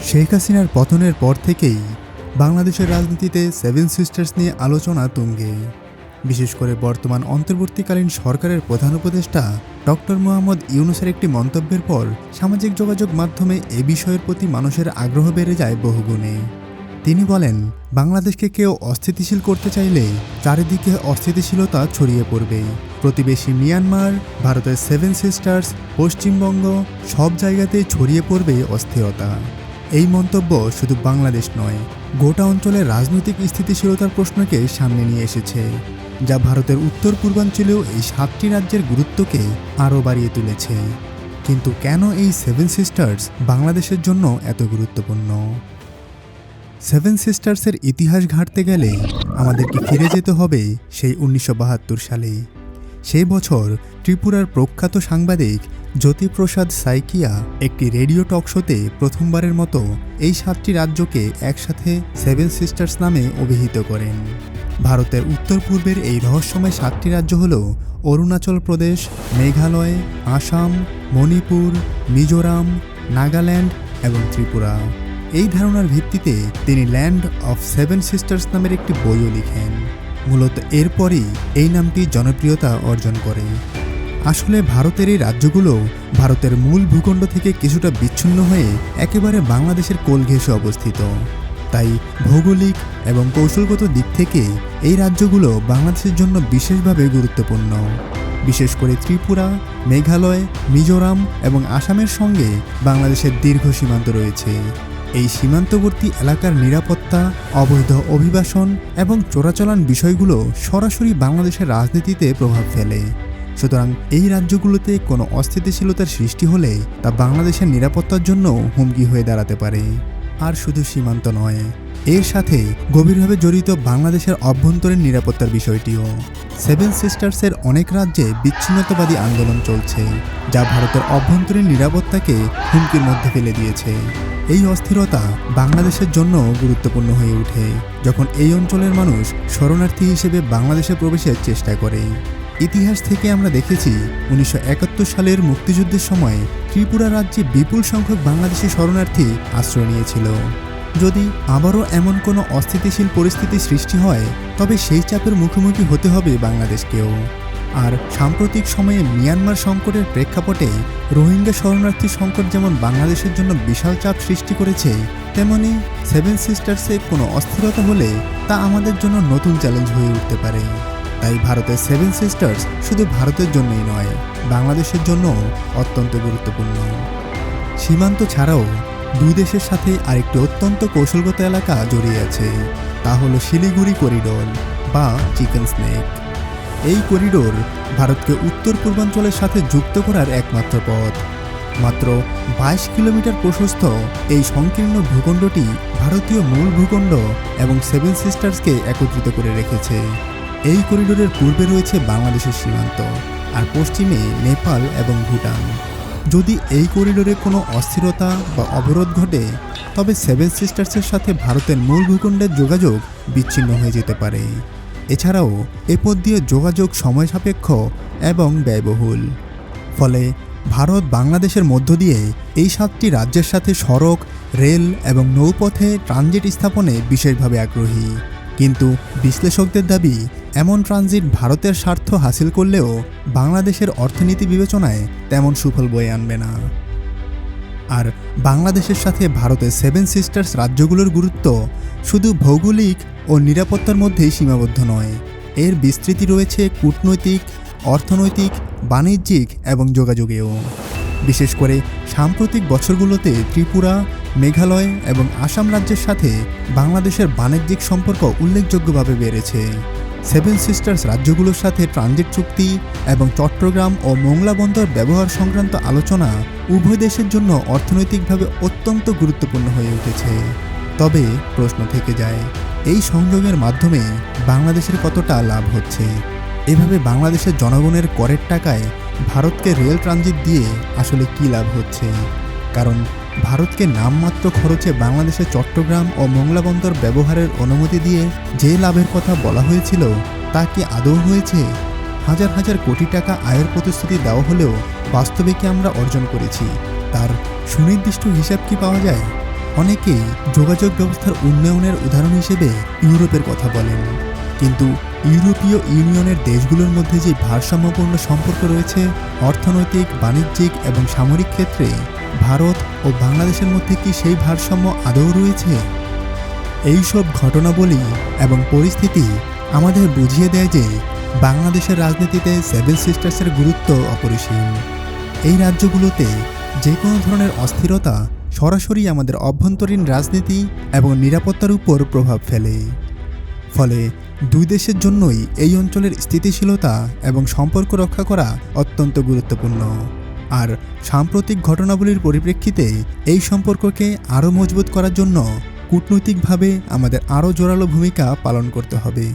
শেখ হাসিনার পতনের পর থেকেই বাংলাদেশের রাজনীতিতে সেভেন সিস্টার্স নিয়ে আলোচনা তুঙ্গে। বিশেষ করে বর্তমান অন্তর্বর্তীকালীন সরকারের প্রধান উপদেষ্টা ডক্টর মোহাম্মদ ইউনূসের একটি মন্তব্যের পর সামাজিক যোগাযোগ মাধ্যমে এ বিষয়ের প্রতি মানুষের আগ্রহ বেড়ে যায় বহুগুণে। তিনি বলেন, বাংলাদেশকে কেউ অস্থিতিশীল করতে চাইলে চারিদিকে অস্থিতিশীলতা ছড়িয়ে পড়বে। প্রতিবেশী মিয়ানমার, ভারতের সেভেন সিস্টার্স, পশ্চিমবঙ্গ সব জায়গাতেই ছড়িয়ে পড়বে অস্থিরতা। এই মন্তব্য শুধু বাংলাদেশ নয়, গোটা অঞ্চলের রাজনৈতিক স্থিতিশীলতার প্রশ্নকে সামনে নিয়ে এসেছে, যা ভারতের উত্তর পূর্বাঞ্চলেও এই 7টি রাজ্যের গুরুত্বকে আরও বাড়িয়ে তুলেছে। কিন্তু কেন এই সেভেন সিস্টার্স বাংলাদেশের জন্য এত গুরুত্বপূর্ণ? সেভেন সিস্টার্সের ইতিহাস ঘাঁটতে গেলে আমাদেরকে ফিরে যেতে হবে সেই 1972 সালে। সেই বছর ত্রিপুরার প্রখ্যাত সাংবাদিক জ্যোতিপ্রসাদ সাইকিয়া একটি রেডিও টক শোতে প্রথমবারের মতো এই 7টি রাজ্যকে একসাথে সেভেন সিস্টার্স নামে অভিহিত করেন। ভারতের উত্তর পূর্বের এই রহস্যময় 7টি রাজ্য হল অরুণাচল প্রদেশ, মেঘালয়, আসাম, মণিপুর, মিজোরাম, নাগাল্যান্ড এবং ত্রিপুরা। এই ধারণার ভিত্তিতে তিনি ল্যান্ড অফ সেভেন সিস্টার্স নামের একটি বইও লিখেন। মূলত এরপরই এই নামটি জনপ্রিয়তা অর্জন করে। আসলে ভারতের এই রাজ্যগুলো ভারতের মূল ভূখণ্ড থেকে কিছুটা বিচ্ছিন্ন হয়ে একেবারে বাংলাদেশের কোল ঘেঁষে অবস্থিত। তাই ভৌগোলিক এবং কৌশলগত দিক থেকে এই রাজ্যগুলো বাংলাদেশের জন্য বিশেষভাবে গুরুত্বপূর্ণ। বিশেষ করে ত্রিপুরা, মেঘালয়, মিজোরাম এবং আসামের সঙ্গে বাংলাদেশের দীর্ঘ সীমান্ত রয়েছে। এই সীমান্তবর্তী এলাকার নিরাপত্তা, অবৈধ অভিবাসন এবং চোরাচালান বিষয়গুলো সরাসরি বাংলাদেশের রাজনীতিতে প্রভাব ফেলে। সুতরাং এই রাজ্যগুলোতে কোনো অস্থিতিশীলতার সৃষ্টি হলে তা বাংলাদেশের নিরাপত্তার জন্য হুমকি হয়ে দাঁড়াতে পারে। আর শুধু সীমান্ত নয়, এর সাথে গভীরভাবে জড়িত বাংলাদেশের অভ্যন্তরীণ নিরাপত্তার বিষয়টিও। সেভেন সিস্টার্সের অনেক রাজ্যে বিচ্ছিন্নতাবাদী আন্দোলন চলছে, যা ভারতের অভ্যন্তরীণ নিরাপত্তাকে হুমকির মধ্যে ফেলে দিয়েছে। এই অস্থিরতা বাংলাদেশের জন্য গুরুত্বপূর্ণ হয়ে ওঠে যখন এই অঞ্চলের মানুষ শরণার্থী হিসেবে বাংলাদেশে প্রবেশের চেষ্টা করে। ইতিহাস থেকে আমরা দেখেছি 1971 সালের মুক্তিযুদ্ধের সময় ত্রিপুরা রাজ্যে বিপুল সংখ্যক বাংলাদেশি শরণার্থী আশ্রয় নিয়েছিল। যদি আবারও এমন কোনো অস্থিতিশীল পরিস্থিতি সৃষ্টি হয়, তবে সেই চাপের মুখোমুখি হতে হবে বাংলাদেশকেও। আর সাম্প্রতিক সময়ে মিয়ানমার সংকটের প্রেক্ষাপটে রোহিঙ্গা শরণার্থী সংকট যেমন বাংলাদেশের জন্য বিশাল চাপ সৃষ্টি করেছে, তেমনি সেভেন সিস্টার্সে কোনো অস্থিরতা হলে তা আমাদের জন্য নতুন চ্যালেঞ্জ হয়ে উঠতে পারে। তাই ভারতের সেভেন সিস্টার্স শুধু ভারতের জন্যই নয়, বাংলাদেশের জন্য অত্যন্ত গুরুত্বপূর্ণ। সীমান্ত ছাড়াও দুই দেশের সাথে আরেকটি অত্যন্ত কৌশলগত এলাকা জড়িয়ে আছে, তা হলো শিলিগুড়ি করিডোর বা চিকেন স্নেক। এই করিডোর ভারতকে উত্তর পূর্বাঞ্চলের সাথে যুক্ত করার একমাত্র পথ। মাত্র 22 কিলোমিটার প্রশস্ত এই সংকীর্ণ ভূখণ্ডটি ভারতীয় মূল ভূখণ্ড এবং সেভেন সিস্টার্সকে একত্রিত করে রেখেছে। এই করিডোরের পূর্বে রয়েছে বাংলাদেশের সীমান্ত, আর পশ্চিমে নেপাল এবং ভুটান। যদি এই করিডোরে কোনো অস্থিরতা বা অবরোধ ঘটে, তবে সেভেন সিস্টার্সের সাথে ভারতের মূল ভূখণ্ডের যোগাযোগ বিচ্ছিন্ন হয়ে যেতে পারে। এছাড়াও এ পথ দিয়ে যোগাযোগ সময় সাপেক্ষ এবং ব্যয়বহুল। ফলে ভারত বাংলাদেশের মধ্য দিয়ে এই 7টি রাজ্যের সাথে সড়ক, রেল এবং নৌপথে ট্রানজিট স্থাপনে বিশেষভাবে আগ্রহী। কিন্তু বিশ্লেষকদের দাবি, এমন ট্রানজিট ভারতের স্বার্থ হাসিল করলেও বাংলাদেশের অর্থনীতি বিবেচনায় তেমন সুফল বয়ে আনবে না। আর বাংলাদেশের সাথে ভারতের সেভেন সিস্টার্স রাজ্যগুলোর গুরুত্ব শুধু ভৌগোলিক ও নিরাপত্তার মধ্যেই সীমাবদ্ধ নয়, এর বিস্তৃতি রয়েছে কূটনৈতিক, অর্থনৈতিক, বাণিজ্যিক এবং যোগাযোগেও। বিশেষ করে সাম্প্রতিক বছরগুলোতে ত্রিপুরা, মেঘালয় এবং আসাম রাজ্যের সাথে বাংলাদেশের বাণিজ্যিক সম্পর্ক উল্লেখযোগ্যভাবে বেড়েছে। সেভেন সিস্টার্স রাজ্যগুলোর সাথে ট্রানজিট চুক্তি এবং চট্টগ্রাম ও মোংলা বন্দর ব্যবহার সংক্রান্ত আলোচনা উভয় দেশের জন্য অর্থনৈতিকভাবে অত্যন্ত গুরুত্বপূর্ণ হয়ে উঠেছে। তবে প্রশ্ন থেকে যায়, এই সংযোগের মাধ্যমে বাংলাদেশের কতটা লাভ হচ্ছে? এভাবে বাংলাদেশের জনগণের করের টাকায় ভারতকে রেল ট্রানজিট দিয়ে আসলে কী লাভ হচ্ছে? কারণ ভারতকে নামমাত্র খরচে বাংলাদেশের চট্টগ্রাম ও মোংলা বন্দর ব্যবহারের অনুমতি দিয়ে যে লাভের কথা বলা হয়েছিল, তা কি আদৌ হয়েছে? হাজার হাজার কোটি টাকা আয়ের প্রতিশ্রুতি দেওয়া হলেও বাস্তবে কি আমরা অর্জন করেছি, তার সুনির্দিষ্ট হিসাব কি পাওয়া যায়? অনেকেই যোগাযোগ ব্যবস্থার উন্নয়নের উদাহরণ হিসেবে ইউরোপের কথা বলেন, কিন্তু ইউরোপীয় ইউনিয়নের দেশগুলোর মধ্যে যে ভারসাম্যপূর্ণ সম্পর্ক রয়েছে অর্থনৈতিক, বাণিজ্যিক এবং সামরিক ক্ষেত্রে, ভারত ও বাংলাদেশের মধ্যে কি সেই ভারসাম্য আদৌ রয়েছে? এইসব ঘটনাবলী এবং পরিস্থিতি আমাদের বুঝিয়ে দেয় যে বাংলাদেশের রাজনীতিতে সেভেন সিস্টার্সের গুরুত্ব অপরিসীম। এই রাজ্যগুলোতে যে কোনো ধরনের অস্থিরতা সরাসরি আমাদের অভ্যন্তরীণ রাজনীতি এবং নিরাপত্তার উপর প্রভাব ফেলে। ফলে দুই দেশের জন্যই এই অঞ্চলের স্থিতিশীলতা এবং সম্পর্ক রক্ষা করা অত্যন্ত গুরুত্বপূর্ণ। আর সাম্প্রতিক ঘটনাবলীর পরিপ্রেক্ষিতে এই সম্পর্ককে আরও মজবুত করার জন্য কূটনৈতিকভাবে আমাদের আরও জোরালো ভূমিকা পালন করতে হবে।